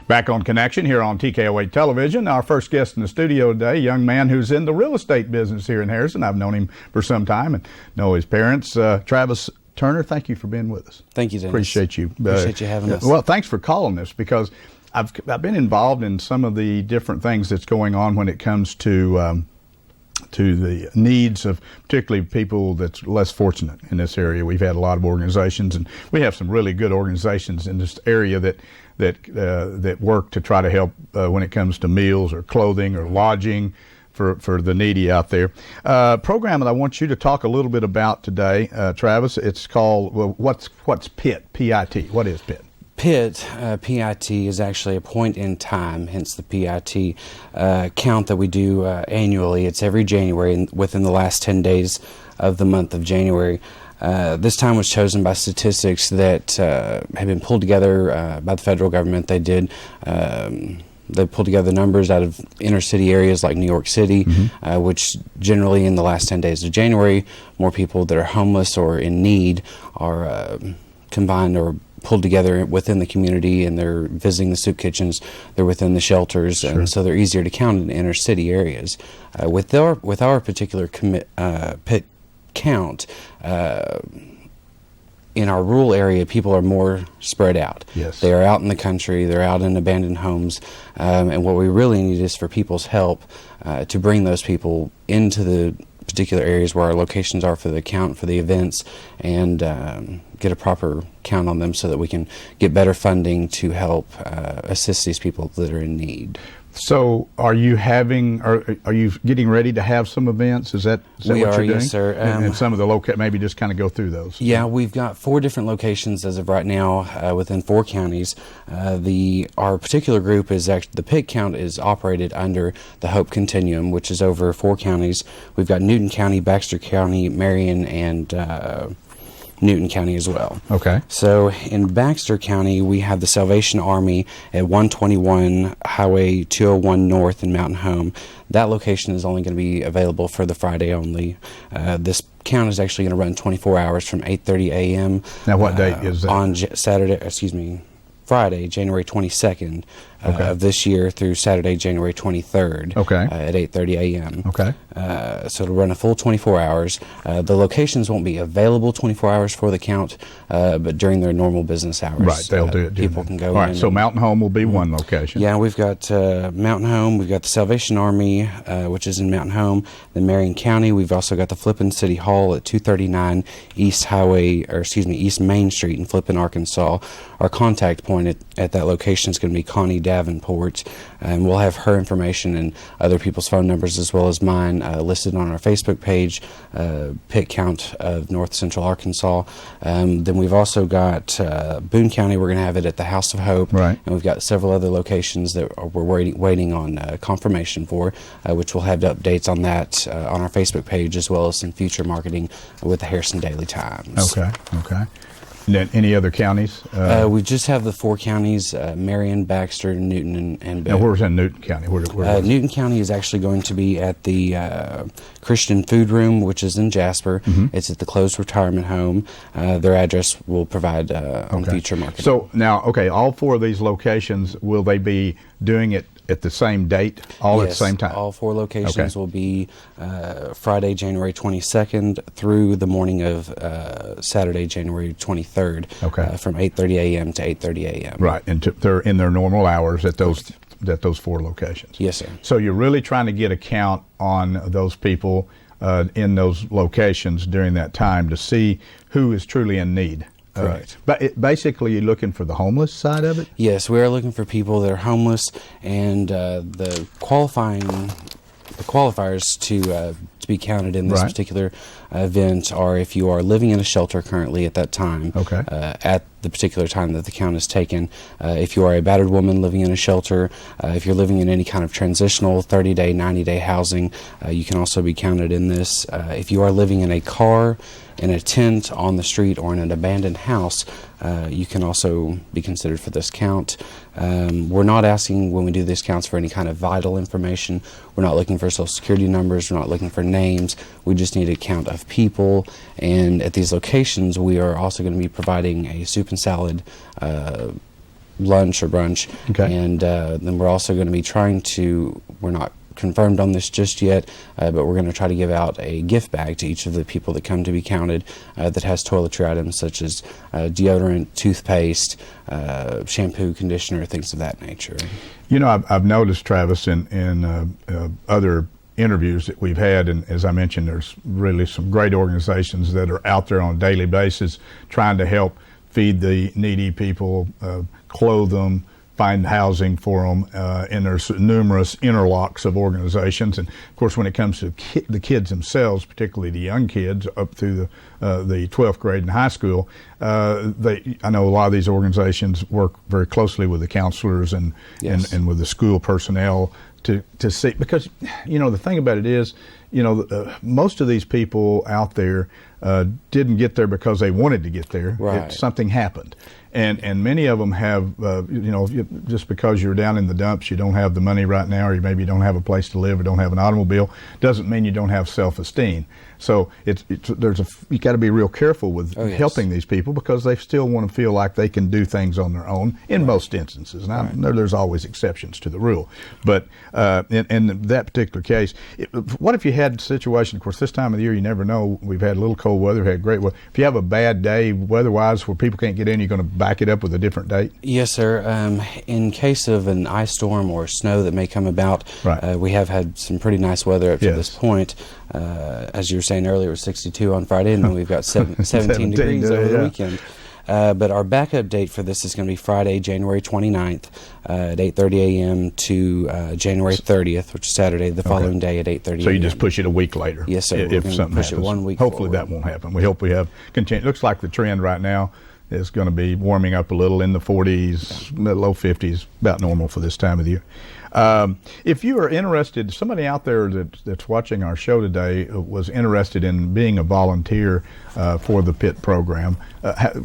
Back on Connection here on TKOA Television. Our first guest in the studio today, a young man who's in the real estate business here in Harrison. I've known him for some time and know his parents. Travis Turner, thank you for being with us. Thank you, Dennis. Appreciate you. Appreciate you having us. Well, thanks for calling us, because I've been involved in some of the different things that's going on when it comes to the needs of particularly people that's less fortunate in this area. We've had a lot of organizations, and we have some really good organizations in this area that work to try to help when it comes to meals or clothing or lodging for the needy out there. Program that I want you to talk a little bit about today, Travis. It's called, well, what's PIT? P-I-T. What is PIT? PIT, P-I-T, is actually a point in time, hence the P-I-T count that we do annually. It's every January within the last 10 days of the month of January. This time was chosen by statistics that have been pulled together by the federal government. They pulled together numbers out of inner city areas like New York City, which generally in the last 10 days of January, more people that are homeless or in need are combined or pulled together within the community, and they're visiting the soup kitchens, they're within the shelters, sure. And so they're easier to count in inner city areas. With our particular PIT count, in our rural area, people are more spread out. Yes. They are out in the country, they're out in abandoned homes, and what we really need is for people's help to bring those people into the particular areas where our locations are for the count, for the events, and get a proper count on them so that we can get better funding to help assist these people that are in need. So are you getting ready to have some events? Is that what you're doing? Yes, sir. And some of the maybe just kind of go through those. Yeah, we've got 4 different locations as of right now within 4 counties. Our particular group is actually, the PIT count is operated under the Hope Continuum, which is over 4 counties. We've got Newton County, Baxter County, Marion, and Newton County as well. Okay. So in Baxter County, we have the Salvation Army at 121 Highway 201 North in Mountain Home. That location is only going to be available for the Friday only. This count is actually going to run 24 hours from 8:30 a.m. Now, what date is that? On Friday, January 22nd of this year through Saturday, January 23rd at 8:30 a.m. Okay. So it'll run a full 24 hours. The locations won't be available 24 hours for the count, but during their normal business hours. Right, they'll do it. People can go in. All right, so Mountain Home will be one location. Yeah, we've got Mountain Home, we've got the Salvation Army, which is in Mountain Home, then Marion County. We've also got the Flippin City Hall at 239 East Main Street in Flippin, Arkansas. Our contact point at that location is going to be Connie Davenport, and we'll have her information and other people's phone numbers as well as mine listed on our Facebook page, PIT count of North Central Arkansas. Then we've also got Boone County. We're going to have it at the House of Hope, right. And we've got several other locations that we're waiting on confirmation for, which we'll have updates on that on our Facebook page as well as some future marketing with the Harrison Daily Times. Okay. And then any other counties? We just have the 4 counties, Marion, Baxter, Newton, and Boone. Now, where's in Newton County? Where Newton County is actually going to be at the Christian Food Room, which is in Jasper. It's at the closed retirement home. Their address will provide on future marketing. So now, all 4 of these locations, will they be doing it at the same date, at the same time? All 4 locations will be Friday, January 22nd through the morning of Saturday, January 23rd, from 8:30 a.m. to 8:30 a.m. Right, and they're in their normal hours at those 4 locations. Yes, sir. So you're really trying to get a count on those people in those locations during that time to see who is truly in need. Correct. But basically, you're looking for the homeless side of it? Yes, we are looking for people that are homeless, and the qualifiers to be counted in this particular event are if you are living in a shelter currently at that time, at the particular time that the count is taken, if you are a battered woman living in a shelter, if you're living in any kind of transitional 30-day, 90-day housing, you can also be counted in this. If you are living in a car, in a tent, on the street, or in an abandoned house, you can also be considered for this count. We're not asking when we do these counts for any kind of vital information. We're not looking for social security numbers. We're not looking for names. We just need a count of people. And at these locations, we are also going to be providing a soup and salad lunch or brunch. Okay. And then we're also going to be we're not confirmed on this just yet, but we're going to try to give out a gift bag to each of the people that come to be counted that has toiletry items such as deodorant, toothpaste, shampoo, conditioner, things of that nature. You know, I've noticed, Travis, in other interviews that we've had, and as I mentioned, there's really some great organizations that are out there on a daily basis trying to help feed the needy people, clothe them, find housing for them, and there's numerous interlocks of organizations. And of course, when it comes to the kids themselves, particularly the young kids up through the 12th grade in high school, I know a lot of these organizations work very closely with the counselors and with the school personnel to see, because you know the thing about it is, you know, most of these people out there didn't get there because they wanted to get there. Right. Something happened. And many of them have, you know, just because you're down in the dumps, you don't have the money right now, or maybe you don't have a place to live or don't have an automobile, doesn't mean you don't have self-esteem. So you got to be real careful with helping these people, because they still want to feel like they can do things on their own in most instances. Now, there's always exceptions to the rule, but in that particular case, what if you had a situation? Of course, this time of the year, you never know. We've had a little cold weather, had great weather. If you have a bad day weather-wise where people can't get in, you're going to back it up with a different date? Yes, sir. In case of an ice storm or snow that may come about, we have had some pretty nice weather up to this point. As you were saying earlier, it was 62 on Friday, and then we've got 17 degrees over the weekend. But our backup date for this is going to be Friday, January 29th at 8:30 a.m. to January 30th, which is Saturday, the following day at 8:30 a.m. So you just push it a week later? Yes, sir. If something push happens. it 1 week Hopefully forward. that won't happen. We hope we have continue. Looks like the trend right now is going to be warming up a little in the 40s, low 50s, about normal for this time of the year. If you are interested, somebody out there that's watching our show today was interested in being a volunteer for the PIT program,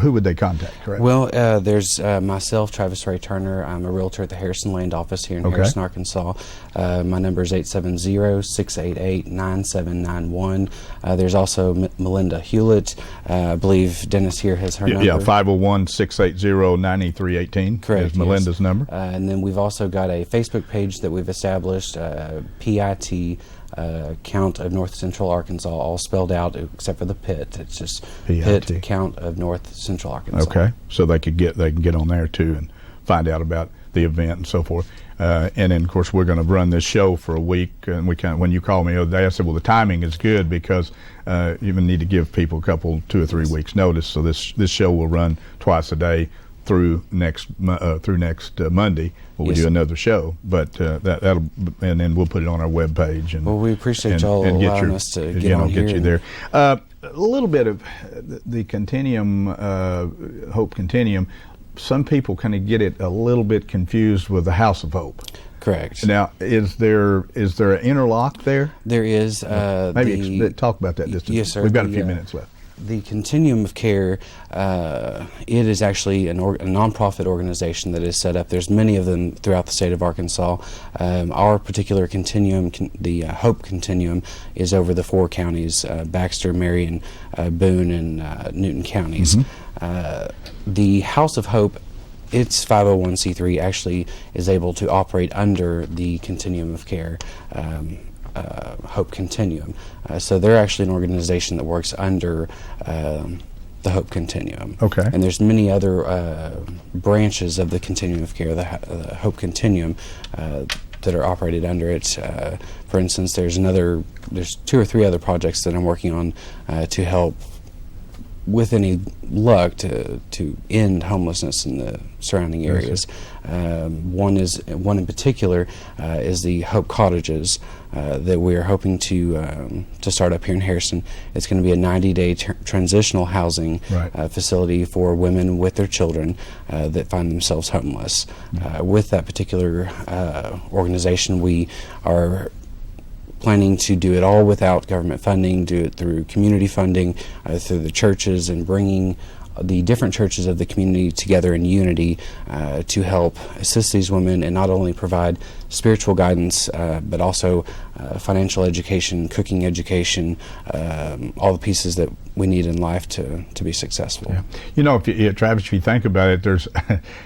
who would they contact? Correct? Well, there's myself, Travis Ray Turner. I'm a realtor at the Harrison Land office here in Harrison, Arkansas. My number is 870-688-9791. There's also Melinda Hewlett. I believe Dennis here has her number. Yeah, 501-680-9318. Correct. Is Melinda's number. And then we've also got a Facebook page that we've established, PIT, Count of North Central Arkansas, all spelled out except for the PIT. It's just PIT Count of North Central Arkansas. Okay, so they can get on there too and find out about the event and so forth. And then of course we're going to run this show for a week. And when you called me the other day, I said, well, the timing is good because you even need to give people 2 or 3 weeks notice. So this show will run twice a day through next Monday. We do another show, but that'll, and then we'll put it on our webpage. And well, we appreciate y'all allowing us to get on here. Get you there. A little bit of the Continuum, Hope Continuum. Some people kind of get it a little bit confused with the House of Hope. Correct. Now, is there an interlock there? There is. Maybe talk about that just. Yes, sir. We've got a few minutes left. The Continuum of Care, it is actually a nonprofit organization that is set up. There's many of them throughout the state of Arkansas. Our particular Continuum, the Hope Continuum, is over the 4 counties, Baxter, Marion, Boone, and Newton counties. The House of Hope, its 501c3 actually is able to operate under the Continuum of Care. Hope Continuum. So they're actually an organization that works under the Hope Continuum. Okay. And there's many other branches of the Continuum of Care, the Hope Continuum, that are operated under it. For instance, there's 2 or 3 other projects that I'm working on to help, with any luck, to end homelessness in the surrounding areas. One in particular is the Hope Cottages that we are hoping to start up here in Harrison. It's going to be a 90-day transitional housing facility for women with their children that find themselves homeless. With that particular organization, we are planning to do it all without government funding, do it through community funding, through the churches, and bringing the different churches of the community together in unity to help assist these women and not only provide spiritual guidance, but also financial education, cooking education, all the pieces that we need in life to be successful. Yeah. You know, Travis, if you think about it,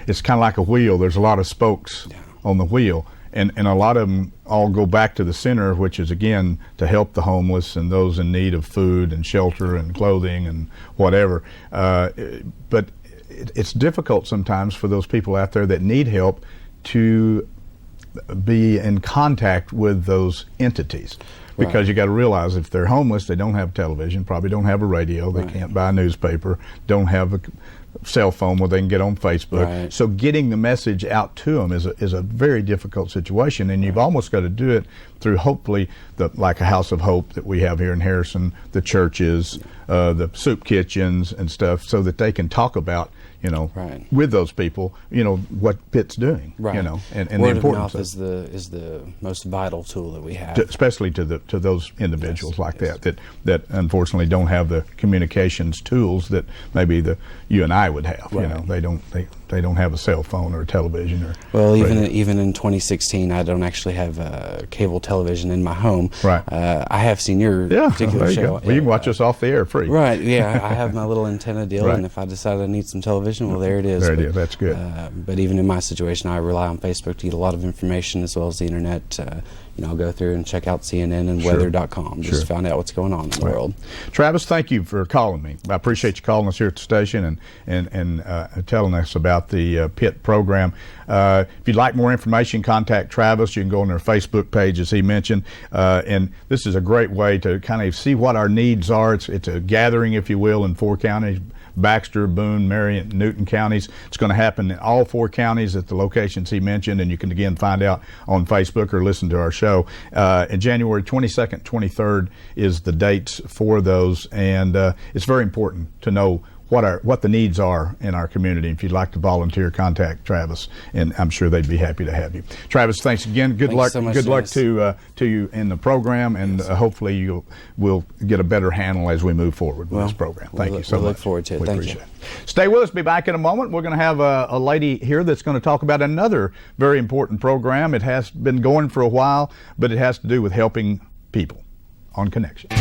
it's kind of like a wheel. There's a lot of spokes on the wheel. And a lot of them all go back to the center, which is, again, to help the homeless and those in need of food and shelter and clothing and whatever. But it's difficult sometimes for those people out there that need help to be in contact with those entities. Because you got to realize if they're homeless, they don't have television, probably don't have a radio, they can't buy a newspaper, don't have a cell phone where they can get on Facebook. So getting the message out to them is a very difficult situation, and you've almost got to do it through hopefully like a House of Hope that we have here in Harrison, the churches, the soup kitchens and stuff, so that they can talk about, you know, with those people, you know, what Pitt's doing, you know, and word the importance of mouth is the most vital tool that we have, especially to those individuals like that unfortunately don't have the communications tools that maybe you and I would have. You know, they don't have a cell phone or a television or. Well, even in 2016, I don't actually have cable television in my home. I have seen your particular show. Well, you can watch us off the air free. I have my little antenna deal, and if I decide I need some television, well, there it is. There it is. That's good. But even in my situation, I rely on Facebook to get a lot of information as well as the internet. You know, I'll go through and check out CNN and weather.com just to find out what's going on in the world. Travis, thank you for calling me. I appreciate you calling us here at the station and telling us about the Pitt program. If you'd like more information, contact Travis. You can go on their Facebook page, as he mentioned. And this is a great way to kind of see what our needs are. It's a gathering, if you will, in 4 counties. Baxter, Boone, Marion, Newton counties. It's going to happen in all 4 counties at the locations he mentioned, and you can again find out on Facebook or listen to our show. And January 22nd, 23rd is the dates for those, and it's very important to know what the needs are in our community. If you'd like to volunteer, contact Travis, and I'm sure they'd be happy to have you. Travis, thanks again. Good luck. So much, good luck to you in the program, and hopefully we'll get a better handle as we move forward with this program. Thank you so much. We look forward to it. Thank you. Stay with us. Be back in a moment. We're going to have a lady here that's going to talk about another very important program. It has been going for a while, but it has to do with helping people on Connection.